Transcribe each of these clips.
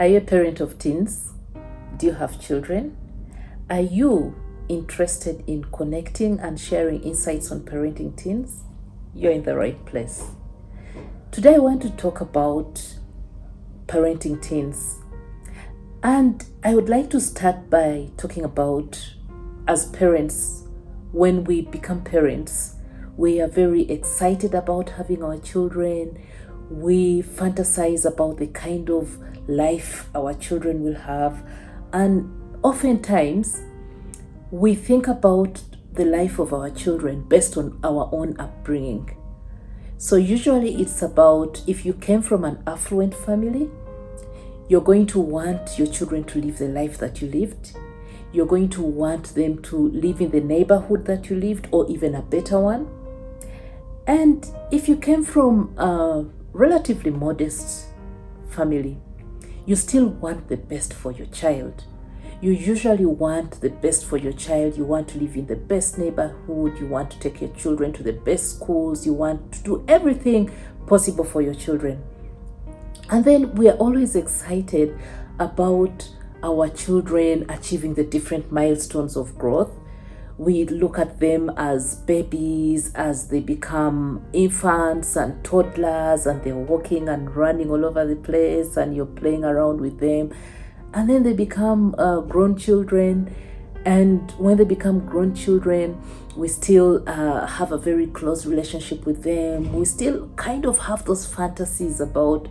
Are you a parent of teens? Do you have children? Are you interested in connecting and sharing insights on parenting teens? You're in the right place. Today I want to talk about parenting teens. And I would like to start by talking about, as parents, when we become parents, we are very excited about having our children. We fantasize about the kind of life our children will have. And oftentimes, we think about the life of our children based on our own upbringing. So usually it's about, if you came from an affluent family, you're going to want your children to live the life that you lived. You're going to want them to live in the neighborhood that you lived, or even a better one. And if you came from a relatively modest family, you still want the best for your child. You usually want the best for your child. You want to live in the best neighborhood. You want to take your children to the best schools. You want to do everything possible for your children. And then we are always excited about our children achieving the different milestones of growth. We look at them as babies, as they become infants and toddlers, and they're walking and running all over the place, and you're playing around with them. And then they become grown children. And when they become grown children, we still have a very close relationship with them. We still kind of have those fantasies about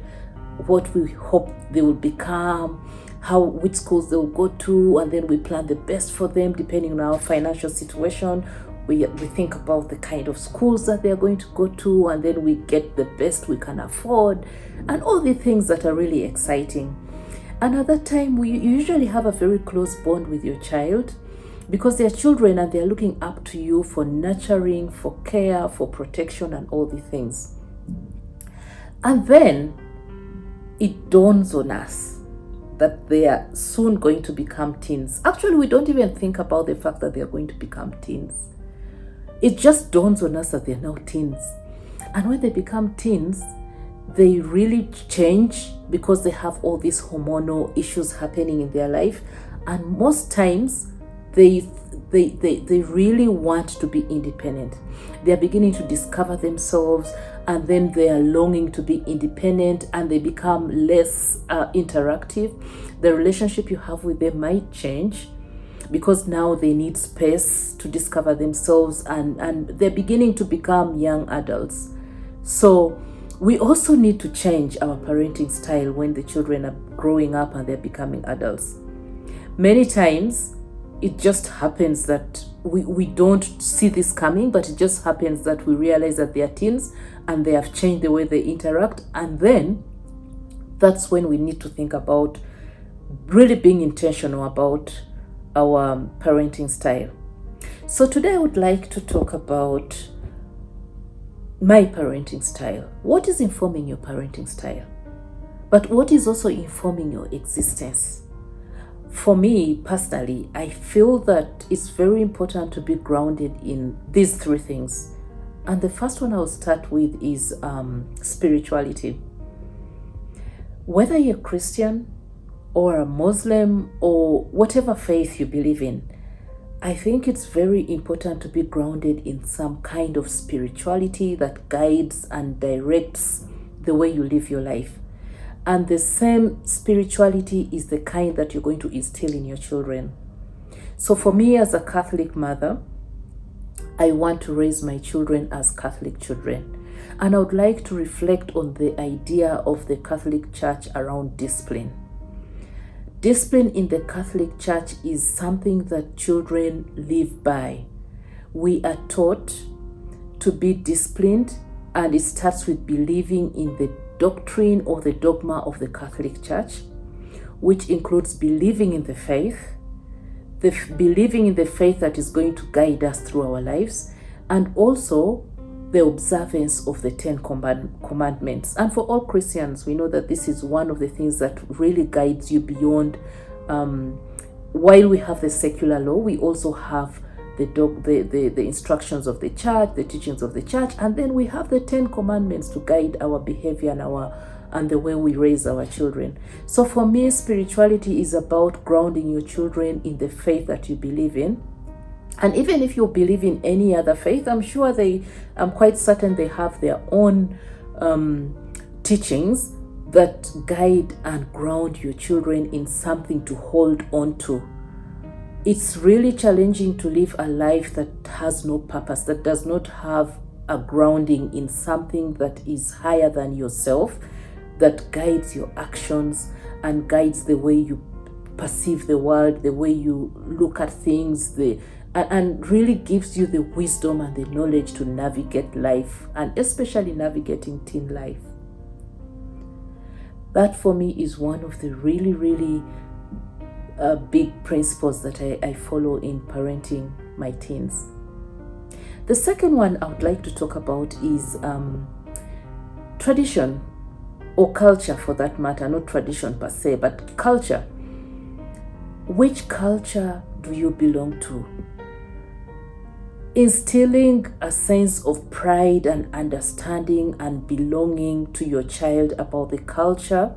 what we hope they will become, which schools they will go to, and then we plan the best for them depending on our financial situation. We think about the kind of schools that they are going to go to, and then we get the best we can afford, and all the things that are really exciting. And at that time, we usually have a very close bond with your child, because they're children and they're looking up to you for nurturing, for care, for protection, and all the things. And then it dawns on us that they are soon going to become teens. Actually, we don't even think about the fact that they are going to become teens. It just dawns on us that they're now teens. And when they become teens, they really change because they have all these hormonal issues happening in their life. And most times, they really want to be independent. They're beginning to discover themselves, and then they are longing to be independent, and they become less interactive. The relationship you have with them might change because now they need space to discover themselves, and they're beginning to become young adults. So we also need to change our parenting style when the children are growing up and they're becoming adults. Many times, it just happens that we don't see this coming, but it just happens that we realize that they are teens and they have changed the way they interact. And then that's when we need to think about really being intentional about our parenting style. So today I would like to talk about my parenting style. What is informing your parenting style? But what is also informing your existence? For me personally, I feel that it's very important to be grounded in these three things. And the first one I'll start with is spirituality. Whether you're Christian or a Muslim or whatever faith you believe in, I think it's very important to be grounded in some kind of spirituality that guides and directs the way you live your life. And the same spirituality is the kind that you're going to instill in your children. So for me as a Catholic mother, I want to raise my children as Catholic children. And I would like to reflect on the idea of the Catholic Church around discipline. Discipline in the Catholic Church is something that children live by. We are taught to be disciplined, and it starts with believing in the doctrine or the dogma of the Catholic Church, which includes believing in the faith, believing in the faith that is going to guide us through our lives, and also the observance of the 10 commandments. And for all Christians, we know that this is one of the things that really guides you beyond. While we have the secular law, we also have the instructions of the church, the teachings of the church, and then we have the 10 commandments to guide our behavior and and the way we raise our children. So for me, spirituality is about grounding your children in the faith that you believe in. And even if you believe in any other faith, I'm quite certain they have their own teachings that guide and ground your children in something to hold on to. It's really challenging to live a life that has no purpose, that does not have a grounding in something that is higher than yourself, that guides your actions and guides the way you perceive the world, the way you look at things, and really gives you the wisdom and the knowledge to navigate life, and especially navigating teen life. That for me is one of the really, really big principles that I follow in parenting my teens. The second one I would like to talk about is tradition, or culture for that matter, not tradition per se, but culture. Which culture do you belong to? Instilling a sense of pride and understanding and belonging to your child about the culture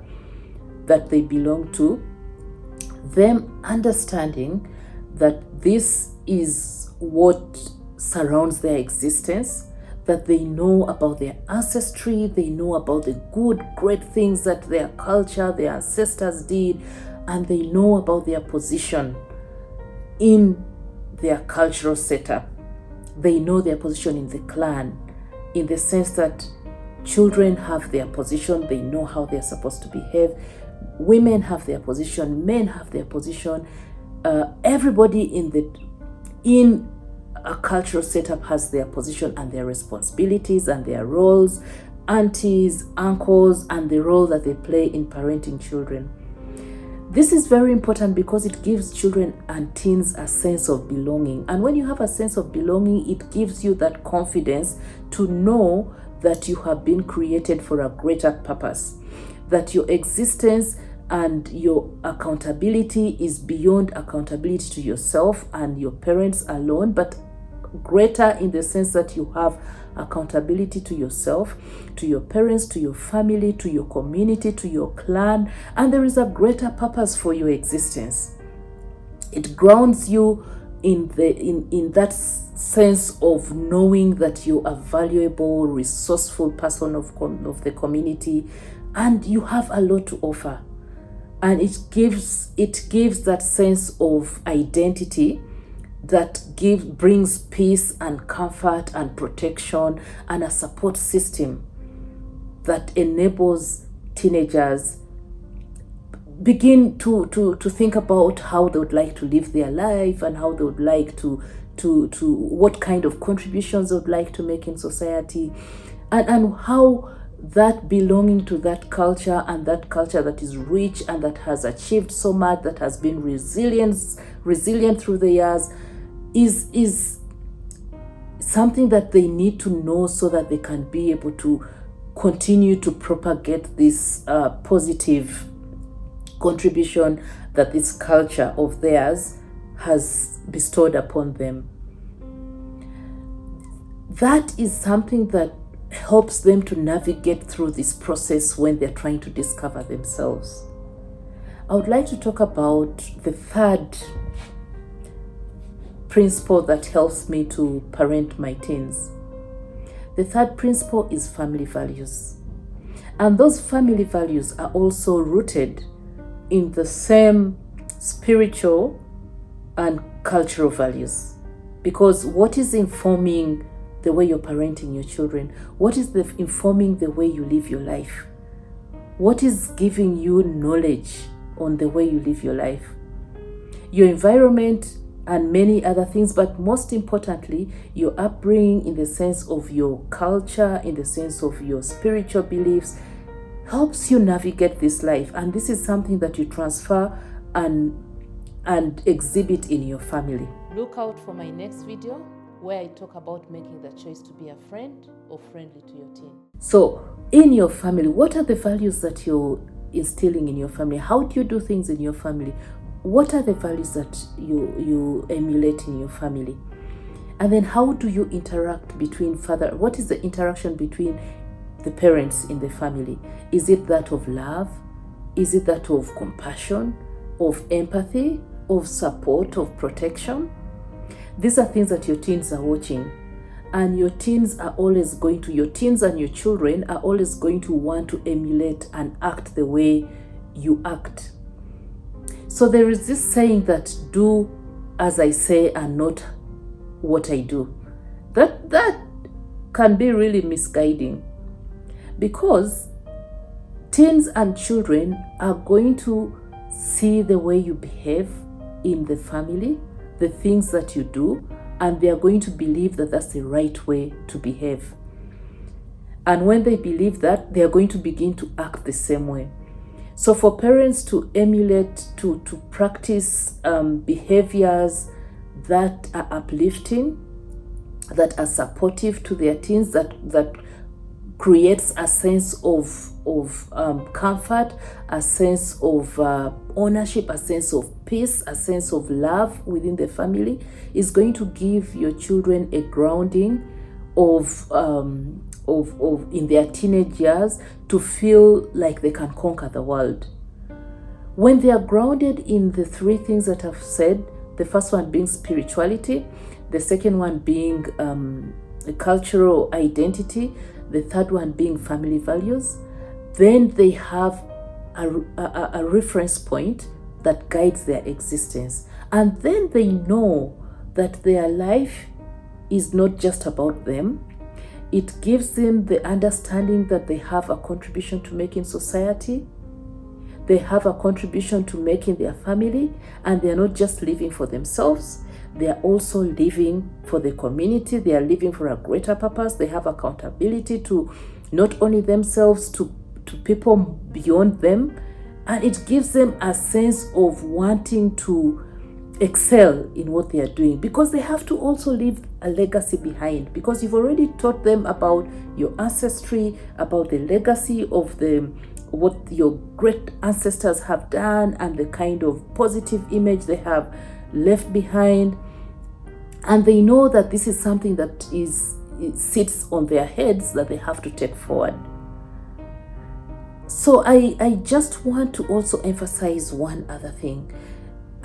that they belong to, them understanding that this is what surrounds their existence, that they know about their ancestry, they know about the good, great things that their culture, their ancestors did, and they know about their position in their cultural setup. They know their position in the clan, in the sense that children have their position, they know how they're supposed to behave. Women have their position, men have their position. Everybody in a cultural setup has their position and their responsibilities and their roles, aunties, uncles, and the role that they play in parenting children. This is very important because it gives children and teens a sense of belonging. And when you have a sense of belonging, it gives you that confidence to know that you have been created for a greater purpose, that your existence and your accountability is beyond accountability to yourself and your parents alone, but greater in the sense that you have accountability to yourself, to your parents, to your family, to your community, to your clan, and there is a greater purpose for your existence. It grounds you in that sense of knowing that you're a valuable, resourceful person of the community, and you have a lot to offer. And it gives that sense of identity that brings peace and comfort and protection and a support system that enables teenagers begin to think about how they would like to live their life and how they would like to what kind of contributions they would like to make in society, and how that belonging to that culture, and that culture that is rich and that has achieved so much, that has been resilient through the years, is something that they need to know so that they can be able to continue to propagate this positive contribution that this culture of theirs has bestowed upon them. That is something that helps them to navigate through this process when they're trying to discover themselves. I would like to talk about the third principle that helps me to parent my teens. The third principle is family values. And those family values are also rooted in the same spiritual and cultural values. Because what is informing the way you're parenting your children? What is informing the way you live your life? What is giving you knowledge on the way you live your life? Your environment and many other things, but most importantly, your upbringing in the sense of your culture, in the sense of your spiritual beliefs, helps you navigate this life. And this is something that you transfer and exhibit in your family. Look out for my next video where I talk about making the choice to be a friend or friendly to your teen. So in your family, what are the values that you're instilling in your family? How do you do things in your family? What are the values that you emulate in your family? And then how do you interact between what is the interaction between the parents in the family? Is it that of love? Is it that of compassion, of empathy, of support, of protection? These are things that your teens are watching. And your teens and your children are always going to want to emulate and act the way you act. So there is this saying that do as I say and not what I do. That can be really misguiding, because teens and children are going to see the way you behave in the family, the things that you do, and they are going to believe that that's the right way to behave. And when they believe that, they are going to begin to act the same way. So for parents to emulate, to practice behaviors that are uplifting, that are supportive to their teens, that creates a sense of comfort, a sense of ownership, a sense of peace, a sense of love within the family, is going to give your children a grounding of in their teenage years to feel like they can conquer the world. When they are grounded in the three things that I've said, the first one being spirituality, the second one being a cultural identity, the third one being family values, then they have a reference point that guides their existence. And then they know that their life is not just about them. It gives them the understanding that they have a contribution to make in society. They have a contribution to make in their family, and they're not just living for themselves. They are also living for the community. They are living for a greater purpose. They have accountability to not only themselves, to people beyond them. And it gives them a sense of wanting to excel in what they are doing, because they have to also leave a legacy behind, because you've already taught them about your ancestry, about the legacy of what your great ancestors have done and the kind of positive image they have left behind. And they know that this is something that it sits on their heads that they have to take forward. So I just want to also emphasize one other thing.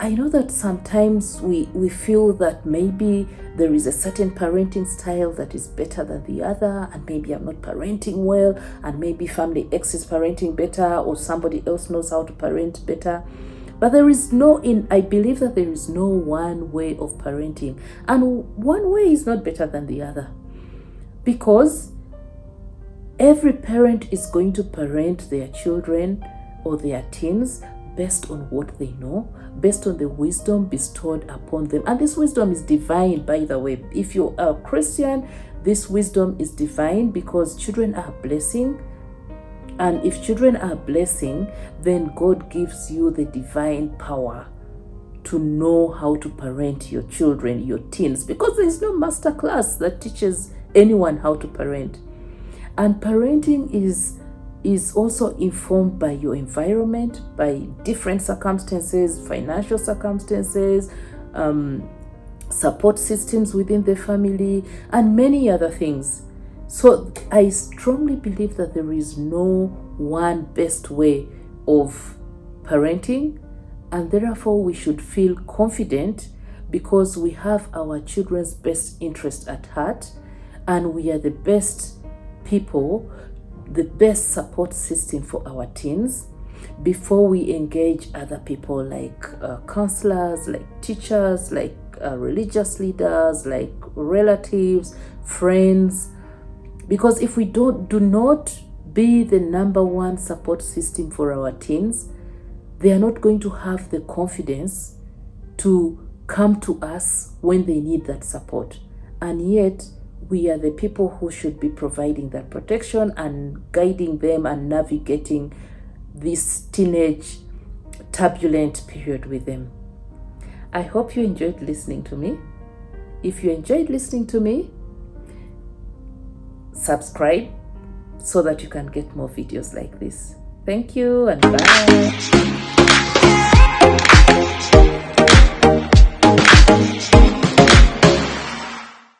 I know that sometimes we feel that maybe there is a certain parenting style that is better than the other, and maybe I'm not parenting well, and maybe family X is parenting better, or somebody else knows how to parent better. But I believe that there is no one way of parenting, and one way is not better than the other, because every parent is going to parent their children or their teens based on what they know, based on the wisdom bestowed upon them. And this wisdom is divine, by the way. If you're a Christian, this wisdom is divine, because children are a blessing. And if children are a blessing, then God gives you the divine power to know how to parent your children, your teens, because there is no master class that teaches anyone how to parent. And parenting is also informed by your environment, by different circumstances, financial circumstances, support systems within the family, and many other things. So I strongly believe that there is no one best way of parenting, and therefore we should feel confident, because we have our children's best interest at heart, and we are the best people, the best support system for our teens, before we engage other people like counselors, like teachers, like religious leaders, like relatives, friends. Because if we do not be the number one support system for our teens, they are not going to have the confidence to come to us when they need that support. And yet, we are the people who should be providing that protection and guiding them and navigating this teenage turbulent period with them. I hope you enjoyed listening to me. If you enjoyed listening to me, subscribe so that you can get more videos like this. Thank you, and bye.